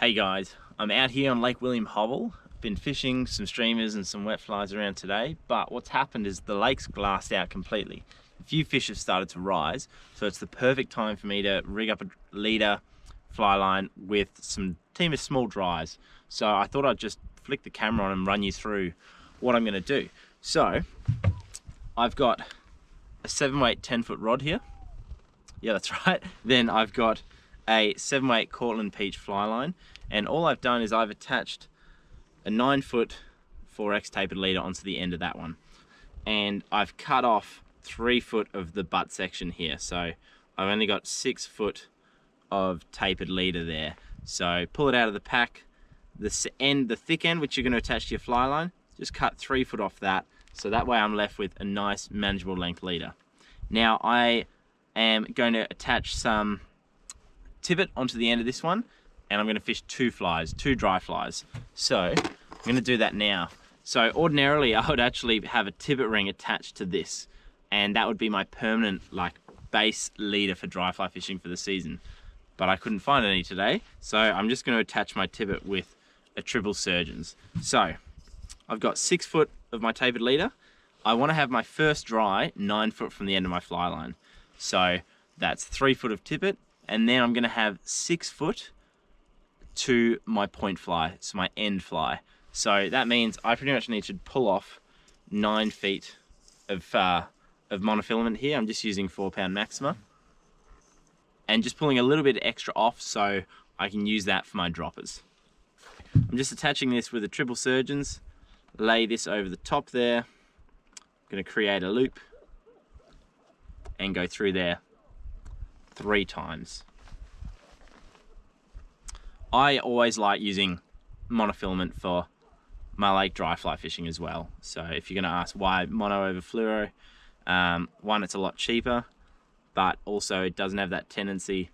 Hey guys, I'm out here on Lake William Hobble. Been fishing some streamers and some wet flies around today, but what's happened is the lake's glassed out completely. A few fish have started to rise, so it's the perfect time for me to rig up a leader fly line with some team of small dries. So I thought I'd just flick the camera on and run you through what I'm gonna do. So I've got a 7-weight 10-foot rod here. Yeah, that's right. Then I've got a 7-weight Cortland Peach fly line, and all I've done is I've attached a 9-foot 4X tapered leader onto the end of that one, and I've cut off 3 foot of the butt section here, so I've only got 6 foot of tapered leader there. So pull it out of the pack, the thick end which you're going to attach to your fly line, just cut 3 foot off that, so that way I'm left with a nice manageable length leader. Now I am going to attach some tippet onto the end of this one, and I'm going to fish two dry flies. So I'm going to do that now. So ordinarily I would actually have a tippet ring attached to this, and that would be my permanent base leader for dry fly fishing for the season, but I couldn't find any today, so I'm just going to attach my tippet with a triple surgeons. So I've got 6 foot of my tapered leader. I want to have my first dry 9 foot from the end of my fly line, so that's 3 foot of tippet, and then I'm going to have 6 foot to my point fly, so my end fly. So that means I pretty much need to pull off 9 feet of monofilament here. I'm just using 4-pound Maxima, and just pulling a little bit extra off so I can use that for my droppers. I'm just attaching this with a triple surgeons, lay this over the top there. I'm going to create a loop and go through there 3 times. I always like using monofilament for my lake dry fly fishing as well. So if you're going to ask why mono over fluoro, one, it's a lot cheaper, but also it doesn't have that tendency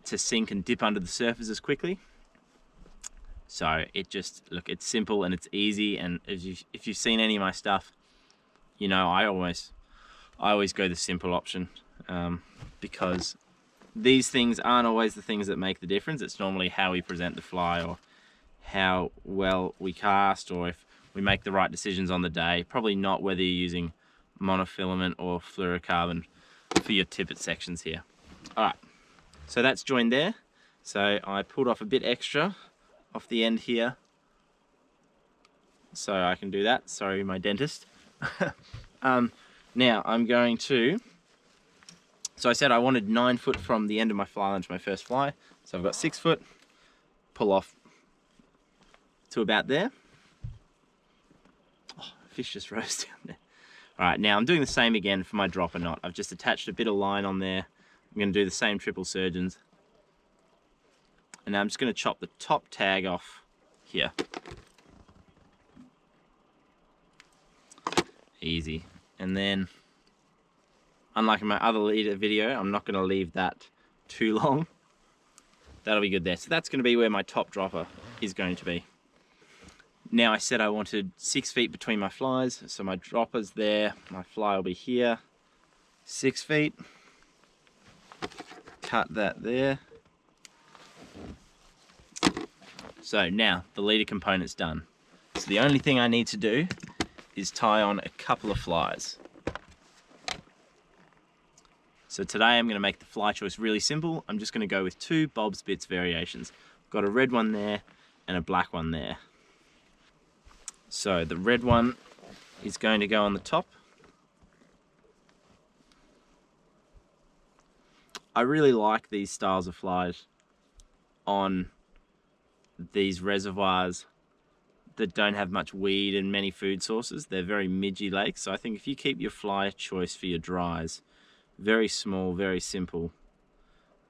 to sink and dip under the surface as quickly. So it's simple and it's easy, and if you've seen any of my stuff, you know I always go the simple option, because these things aren't always the things that make the difference. It's normally how we present the fly, or how well we cast, or if we make the right decisions on the day. Probably not whether you're using monofilament or fluorocarbon for your tippet sections here. Alright, so that's joined there. So I pulled off a bit extra off the end here, so I can do that. Sorry, my dentist. Now I'm going to, so I said I wanted 9 foot from the end of my fly line to my first fly, so I've got 6 foot, pull off to about there. Oh, fish just rose down there. Alright, now I'm doing the same again for my dropper knot. I've just attached a bit of line on there. I'm going to do the same triple surgeons, and now I'm just going to chop the top tag off here. Easy. And then, unlike in my other leader video, I'm not going to leave that too long. That'll be good there. So that's going to be where my top dropper is going to be. Now I said I wanted 6 feet between my flies, so my dropper's there, my fly will be here, 6 feet. Cut that there. So now the leader component's done. So the only thing I need to do is tie on a couple of flies. So today I'm going to make the fly choice really simple. I'm just going to go with 2 Bob's Bits variations. Got a red one there and a black one there. So the red one is going to go on the top. I really like these styles of flies on these reservoirs that don't have much weed and many food sources. They're very midgy lakes, so I think if you keep your fly choice for your dries very small, very simple.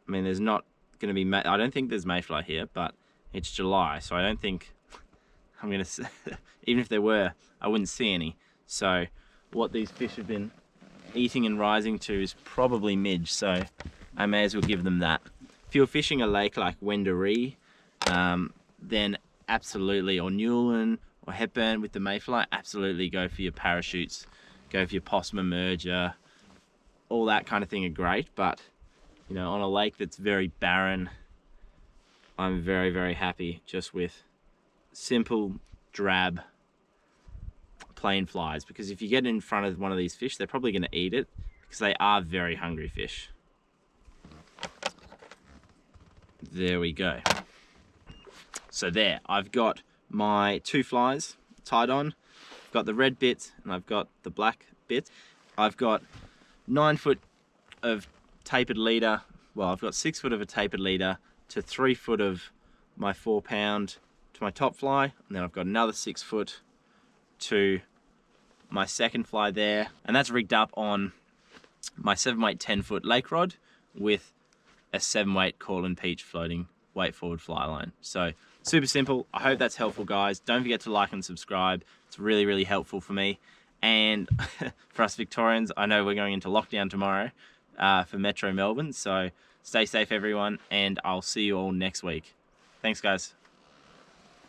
I mean, there's not going to be, I don't think there's mayfly here, but it's July, so I don't think I'm going to, even if there were, I wouldn't see any. So what these fish have been eating and rising to is probably midge, so I may as well give them that. If you're fishing a lake like Wendouree, then absolutely, or Newlyn or Hepburn with the mayfly, absolutely go for your parachutes, go for your possum emerger, all that kind of thing are great. But you know, on a lake that's very barren I'm very, very happy just with simple, drab, plain flies, because if you get in front of one of these fish, they're probably going to eat it because they are very hungry fish. There we go. So there, I've got my 2 flies tied on. I've got the red bit and I've got the black bit. I've got 9 foot of tapered leader. Well, I've got 6 foot of a tapered leader to 3 foot of my 4 pound to my top fly. And then I've got another 6 foot to my second fly there. And that's rigged up on my 7-weight 10 foot lake rod with a 7-weight Corlin Peach floating weight forward fly line. So super simple. I hope that's helpful, guys. Don't forget to like and subscribe. It's really, really helpful for me. And for us Victorians, I know we're going into lockdown tomorrow for Metro Melbourne. So stay safe, everyone, and I'll see you all next week. Thanks, guys.